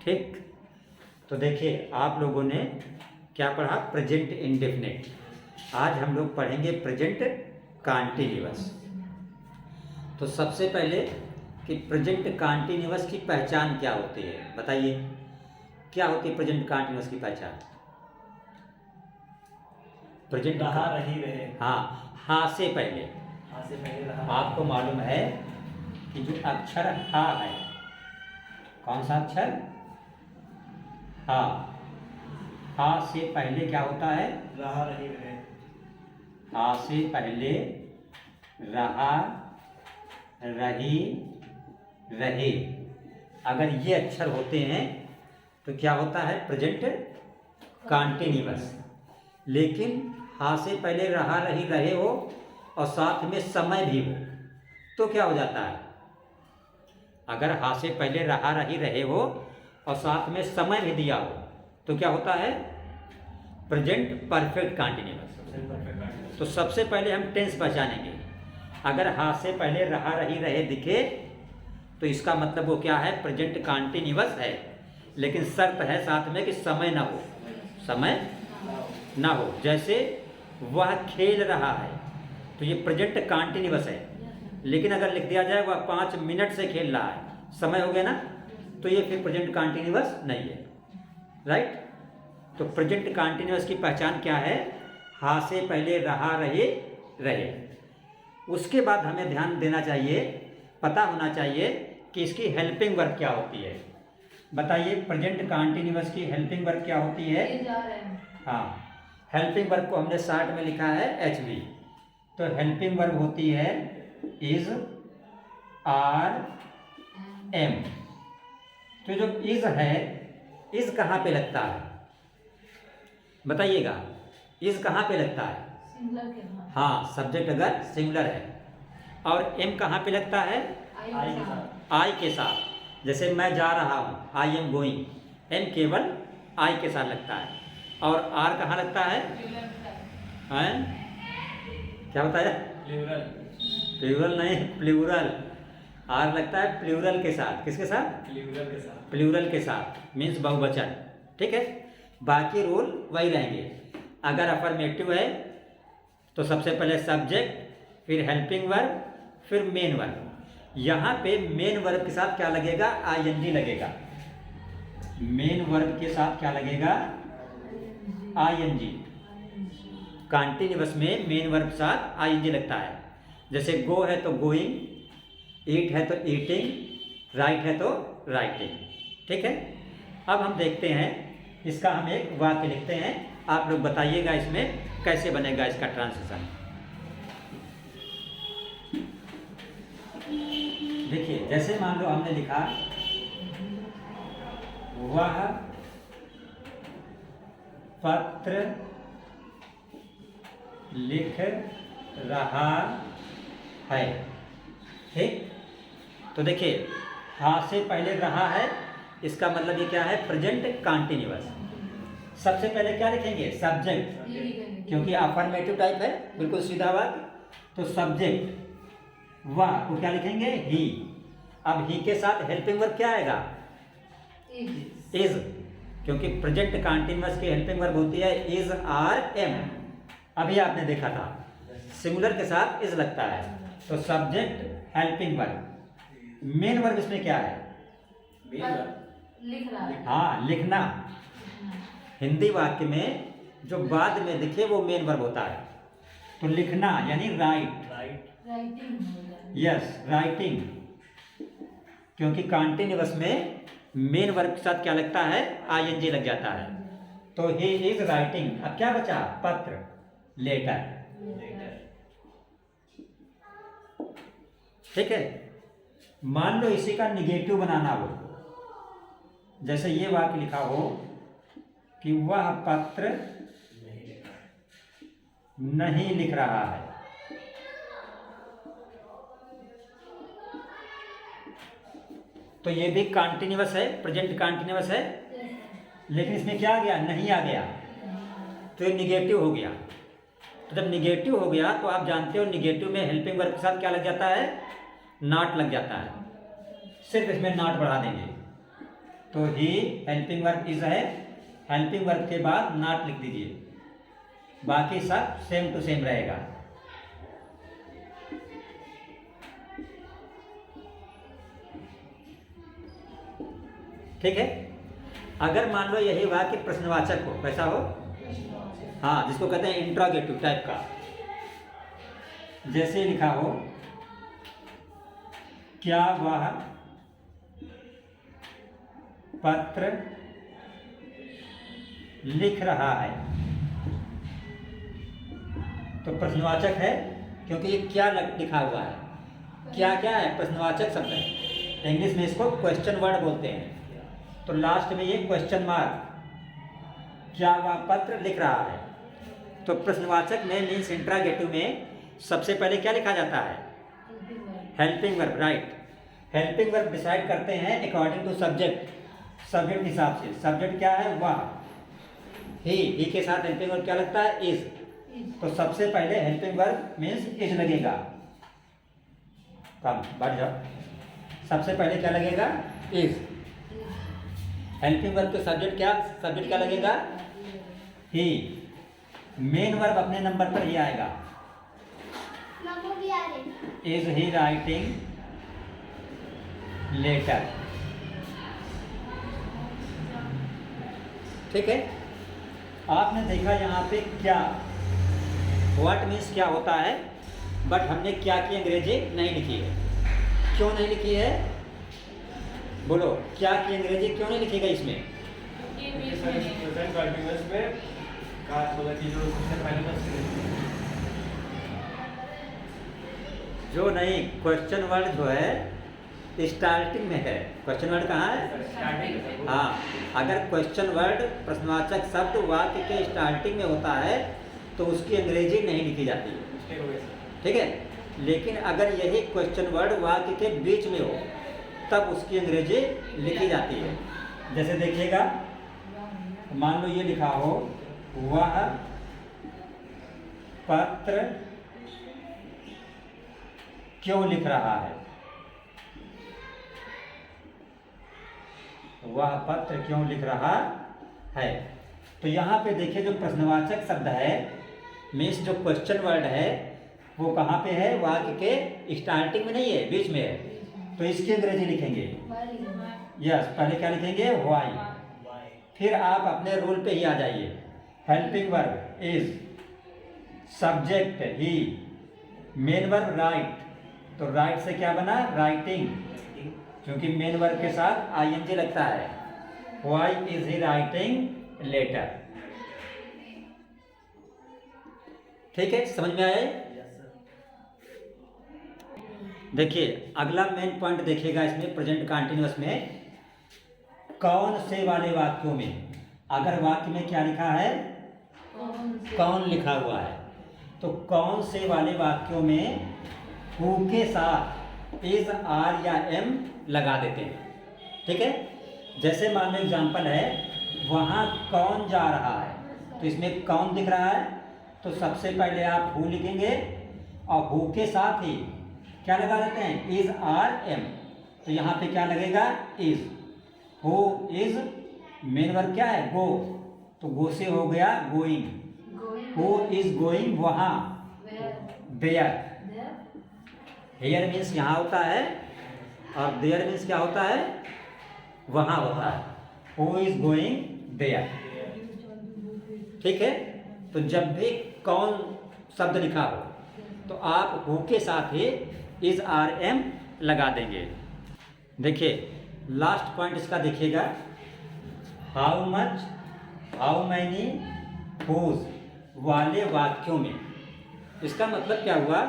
ठीक। तो देखिए आप लोगों ने क्या पढ़ा, प्रेजेंट इंडेफिनिट। आज हम लोग पढ़ेंगे प्रेजेंट कॉन्टिन्यूअस। तो सबसे पहले कि प्रेजेंट कॉन्टिन्यूअस की पहचान क्या होती है, बताइए क्या होती है प्रेजेंट कॉन्टिन्यूअस की पहचान। प्रेजेंट रहा रही रहे। हाँ से पहले, हाँ से पहले रहा। आपको मालूम है कि जो अक्षर हा है, कौन सा अक्षर, हा, हा से पहले क्या होता है, रहा रही रहे। हा से पहले रहा रही रहे, अगर ये अक्षर होते हैं तो क्या होता है, प्रेजेंट कॉन्टिन्यूअस। लेकिन हा से पहले रहा रही रहे हो और साथ में समय भी हो तो क्या हो जाता है, अगर हा से पहले रहा रही रहे हो और साथ में समय भी दिया हो तो क्या होता है, प्रेजेंट परफेक्ट कॉन्टिन्यूअस। तो सबसे पहले हम टेंस पहचानेंगे। अगर हा से पहले रहा रही रहे दिखे तो इसका मतलब वो क्या है, प्रेजेंट कॉन्टिन्यूअस है। लेकिन शर्त है साथ में कि समय ना हो, समय ना हो। जैसे वह खेल रहा है तो ये प्रेजेंट कॉन्टिन्यूअस है, लेकिन अगर लिख दिया जाए वह 5 मिनट से खेल रहा है, समय हो गया ना, तो ये फिर प्रेजेंट कॉन्टिन्यूअस नहीं है, राइट। तो प्रेजेंट कॉन्टिन्यूअस की पहचान क्या है, हा से पहले रहा रहे रहे। उसके बाद हमें ध्यान देना चाहिए, पता होना चाहिए कि इसकी हेल्पिंग वर्ब क्या होती है। बताइए प्रेजेंट कॉन्टिन्यूअस की हेल्पिंग वर्ब क्या होती है। हाँ, हेल्पिंग वर्ब को हमने शार्ट में लिखा है HV। तो हेल्पिंग वर्ब होती है इज, आर, एम। तो जो इज है, इज कहाँ पे लगता है बताइएगा, इज कहाँ पे लगता है, सिंगुलर के बाद। हाँ, सब्जेक्ट अगर सिंगुलर है। और एम कहाँ पे लगता है, आई के साथ। जैसे मैं जा रहा हूँ, आई एम गोइंग, एम केवल आई के साथ लगता है। और आर कहाँ लगता है, क्या बताया, प्लूरल। प्लूरल नहीं, प्लूरल। आर लगता है प्लूरल के साथ, किसके साथ, प्लूरल के साथ। प्लूरल के साथ, मीन्स बहुवचन, ठीक है। बाकी रूल वही रहेंगे। अगर अफर्मेटिव है तो सबसे पहले सब्जेक्ट, फिर हेल्पिंग वर्ब, फिर मेन वर्ब। यहाँ पे मेन वर्ब के साथ क्या लगेगा, ING लगेगा। मेन वर्ब के साथ क्या लगेगा, ING। कॉन्टिन्यूअस में मेन वर्ब के साथ ING लगता है। जैसे गो है तो गोइंग, ईट है तो ईटिंग, राइट है तो राइटिंग, ठीक है। अब हम देखते हैं, इसका हम एक वाक्य लिखते हैं, आप लोग बताइएगा इसमें कैसे बनेगा इसका ट्रांसलेशन। देखिए जैसे मान लो हमने लिखा वह पत्र लिख रहा है, ठीक। तो देखिए हा से पहले रहा है, इसका मतलब ये क्या है, प्रेजेंट कॉन्टिन्यूअस। सबसे पहले क्या लिखेंगे, सब्जेक्ट, क्योंकि अफर्मेटिव टाइप है, बिल्कुल सीधा बात। तो सब्जेक्ट वह को क्या लिखेंगे, ही। अब ही के साथ हेल्पिंग वर्ब क्या आएगा, इज, क्योंकि प्रेजेंट कॉन्टिन्यूअस की हेल्पिंग वर्ब होती है इज, आर, एम। अभी आपने देखा था सिंगुलर के साथ इज लगता है। तो subject helping verb. Main verb इसमें क्या है, लिख रहा है। हाँ, लिखना। हिंदी वाक्य में जो बाद में दिखे वो मेन वर्ब होता है। तो लिखना यानी राइट, राइटिंग हो जाए। Yes, writing. क्योंकि कॉन्टिन्यूअस में मेन वर्ब के साथ क्या लगता है, ING लग जाता है। तो ही इज राइटिंग। अब क्या बचा, पत्र, लेटर, ठीक है। मान लो इसी का निगेटिव बनाना हो, जैसे ये वाक्य लिखा हो कि वह पत्र नहीं लिख रहा है, तो ये भी कॉन्टिन्यूअस है, प्रेजेंट कॉन्टिन्यूअस है। लेकिन इसमें क्या आ गया, नहीं आ गया, तो ये निगेटिव हो गया। तो जब निगेटिव हो गया तो आप जानते हो निगेटिव में हेल्पिंग वर्ब के साथ क्या लग जाता है, नॉट लग जाता है। सिर्फ इसमें नॉट बढ़ा देंगे तो ही हेल्पिंग वर्ब इज है, हेल्पिंग वर्ब के बाद नॉट लिख दीजिए, बाकी सब सेम टू सेम रहेगा। ठीक है। अगर मान लो यही वाक्य प्रश्नवाचक हो, कैसा हो, हाँ, जिसको कहते हैं इंट्रोगेटिव टाइप का, जैसे लिखा हो क्या वह पत्र लिख रहा है, तो प्रश्नवाचक है, क्योंकि ये क्या लिखा हुआ है, क्या क्या है, प्रश्नवाचक शब्द है। इंग्लिश में इसको क्वेश्चन वर्ड बोलते हैं। तो लास्ट में ये क्वेश्चन मार्क, क्या वह पत्र लिख रहा है, तो प्रश्नवाचक में मीन्स इंट्रोगेटिव में सबसे पहले क्या लिखा जाता है, helping verb, right. Helping verb decide करते हैं अकॉर्डिंग टू सब्जेक्ट, सब्जेक्ट हिसाब से। सब्जेक्ट क्या है, वह, ही के साथ हेल्पिंग वर्ब क्या लगता है, इज। तो सबसे पहले हेल्पिंग वर्ब मीन्स इज लगेगा, कम बढ़ जाओ, सबसे पहले क्या लगेगा, इज। हेल्पिंग वर्ब के सब्जेक्ट क्या लगेगा, ही। मेन वर्ब अपने नंबर पर ही आएगा, इज ही राइटिंग लेटर। ठीक है। आपने देखा यहाँ पे क्या, व्हाट मीन्स क्या होता है, बट हमने क्या की अंग्रेजी नहीं लिखी है। क्यों नहीं लिखी है, बोलो, क्या की अंग्रेजी क्यों नहीं लिखी गई इसमें? जो नहीं, क्वेश्चन वर्ड जो है स्टार्टिंग में है। क्वेश्चन वर्ड कहाँ है, हाँ, अगर क्वेश्चन वर्ड प्रश्नवाचक शब्द वाक्य के स्टार्टिंग में होता है तो उसकी अंग्रेजी नहीं लिखी जाती है। ठीक है। लेकिन अगर यही क्वेश्चन वर्ड वाक्य के बीच में हो तब उसकी अंग्रेजी लिखी जाती है। जैसे देखिएगा, मान लो ये लिखा हो, वह पत्र क्यों लिख रहा है, वह पत्र क्यों लिख रहा है। तो यहाँ पे देखिए जो प्रश्नवाचक शब्द है मीन्स जो क्वेश्चन वर्ड है वो कहाँ पे है, वाक्य के स्टार्टिंग में नहीं है, बीच में है। तो इसकी अंग्रेजी लिखेंगे, यस, पहले क्या लिखेंगे, व्हाई। फिर आप अपने रूल पे ही आ जाइए, helping verb is, subject he, main verb right. तो राइट से क्या बना, राइटिंग, क्योंकि मेन वर्ब के साथ आईएनजी लगता है। Why is he writing letter. ठीक है, समझ में आया? देखिए अगला मेन पॉइंट देखिएगा इसमें, प्रेजेंट कंटिन्यूअस में कौन से वाले वाक्यों में, अगर वाक्य में क्या लिखा है, कौन लिखा हुआ है, तो कौन से वाले वाक्यों में हु के साथ इज, आर या एम लगा देते हैं। ठीक है। जैसे मान लो एग्जाम्पल है, वहाँ कौन जा रहा है, तो इसमें कौन दिख रहा है, तो सबसे पहले आप हु लिखेंगे और हु के साथ ही क्या लगा देते हैं, इज, आर, एम। तो यहाँ पे क्या लगेगा, is. Who is, main verb क्या है, गो, तो गो से हो गया गोइंग। हु इज गोइंग वहाँ, देयर। हेयर मीन्स यहाँ होता है और देयर मीन्स क्या होता है, वहाँ होता है। Who is going there. ठीक है। तो जब भी कौन शब्द लिखा हो तो आप हु के साथ ही इज, आर, एम लगा देंगे। देखिए लास्ट पॉइंट इसका देखिएगा, how much, how many, whose वाले वाक्यों में। इसका मतलब क्या हुआ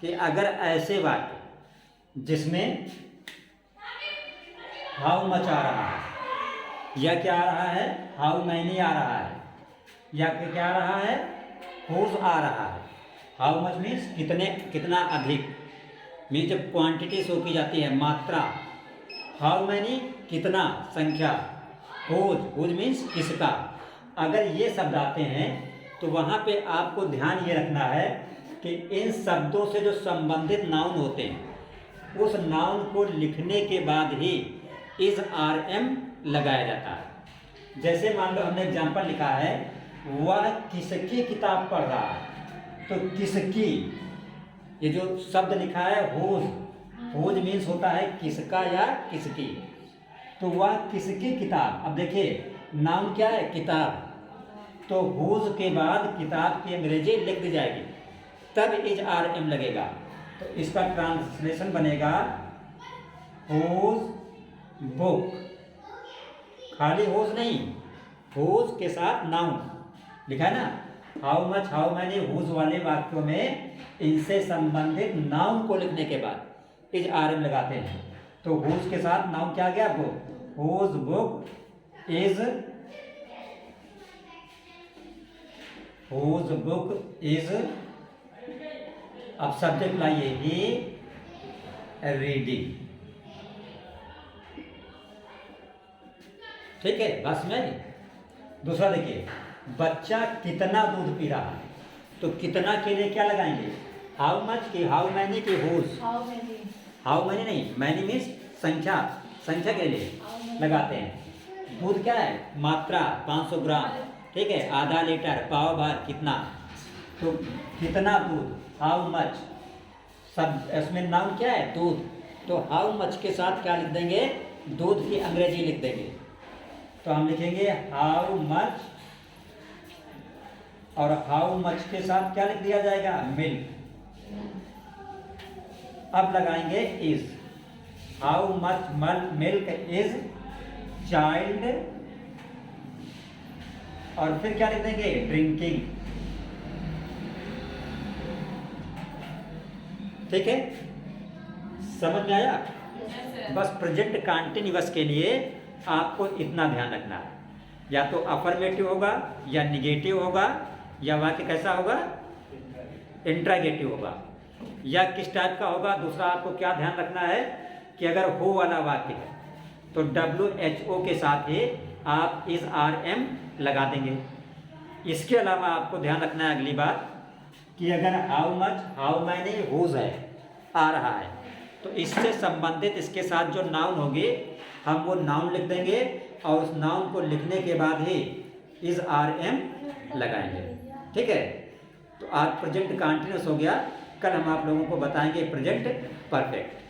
कि अगर ऐसे वाक्य जिसमें हाउ मच आ रहा है या क्या आ रहा है, हाउ मैनी आ रहा है या क्या आ रहा है, हुज आ रहा है। हाउ मच मीन्स कितने, कितना अधिक, मीन्स जब क्वांटिटी शो की जाती है, मात्रा। हाउ मैनी कितना, संख्या। हुज मीन्स किसका। अगर ये शब्द आते हैं तो वहाँ पे आपको ध्यान ये रखना है कि इन शब्दों से जो संबंधित नाउन होते हैं उस नाउन को लिखने के बाद ही इज आर एम लगाया जाता है। जैसे मान लो हमने एग्जाम्पल लिखा है, वह किसकी किताब पढ़ रहा है, तो किसकी, ये जो शब्द लिखा है हुज, हुज मीन्स होता है किसका या किसकी, तो वह किसकी किताब। अब देखिए नाउन क्या है, किताब, तो हुज के बाद किताब की अंग्रेजी लिख दी जाएगी, तब इज आर एम लगेगा। तो इसका ट्रांसलेशन बनेगा हुज बुक, खाली हुज नहीं, हुज के साथ नाउन लिखा है ना, how much, how many, whose वाले वाक्यों में इनसे संबंधित नाउन को लिखने के बाद इज आर एम लगाते हैं। तो हुज के साथ नाउन क्या आ गया आपको, whose book is, whose book is, अब सब्जेक्ट लाइए ही रीडिंग, ठीक है, बस में। दूसरा देखिए, बच्चा कितना दूध पी रहा है, तो कितना के लिए क्या लगाएंगे, हाउ मच की, हाउ मैनी की, whose, how many, how many नहीं, मैनी मीन्स संख्या, संख्या के लिए लगाते हैं। दूध क्या है, मात्रा 500 ग्राम, ठीक है, आधा लीटर, पाव भर, कितना, तो कितना दूध, हाउ मच, सब इसमें नाउन क्या है, दूध, तो हाउ मच के साथ क्या लिख देंगे, दूध की अंग्रेजी लिख देंगे। तो हम लिखेंगे हाउ मच, और हाउ मच के साथ क्या लिख दिया जाएगा, मिल्क। अब लगाएंगे is, how much milk is child, और फिर क्या लिख देंगे, ड्रिंकिंग, ठीक है, समझ में आया। बस प्रेजेंट कंटिन्यूअस के लिए आपको इतना ध्यान रखना है, या तो अफर्मेटिव होगा या निगेटिव होगा, या वाक्य कैसा होगा, इंट्रागेटिव होगा, या किस टाइप का होगा। दूसरा आपको क्या ध्यान रखना है कि अगर हो वाला वाक्य है तो WHO के साथ ही आप इज आर एम लगा देंगे। इसके अलावा आपको ध्यान रखना है अगली बात कि अगर how much, how many, whose है, आ रहा है, तो इससे संबंधित इसके साथ जो नाउन होगी हम वो नाउन लिख देंगे, और उस नाउन को लिखने के बाद ही इज आर एम लगाएंगे, ठीक है। तो आज प्रेजेंट कंटिन्यूअस हो गया, कल हम आप लोगों को बताएंगे प्रेजेंट परफेक्ट।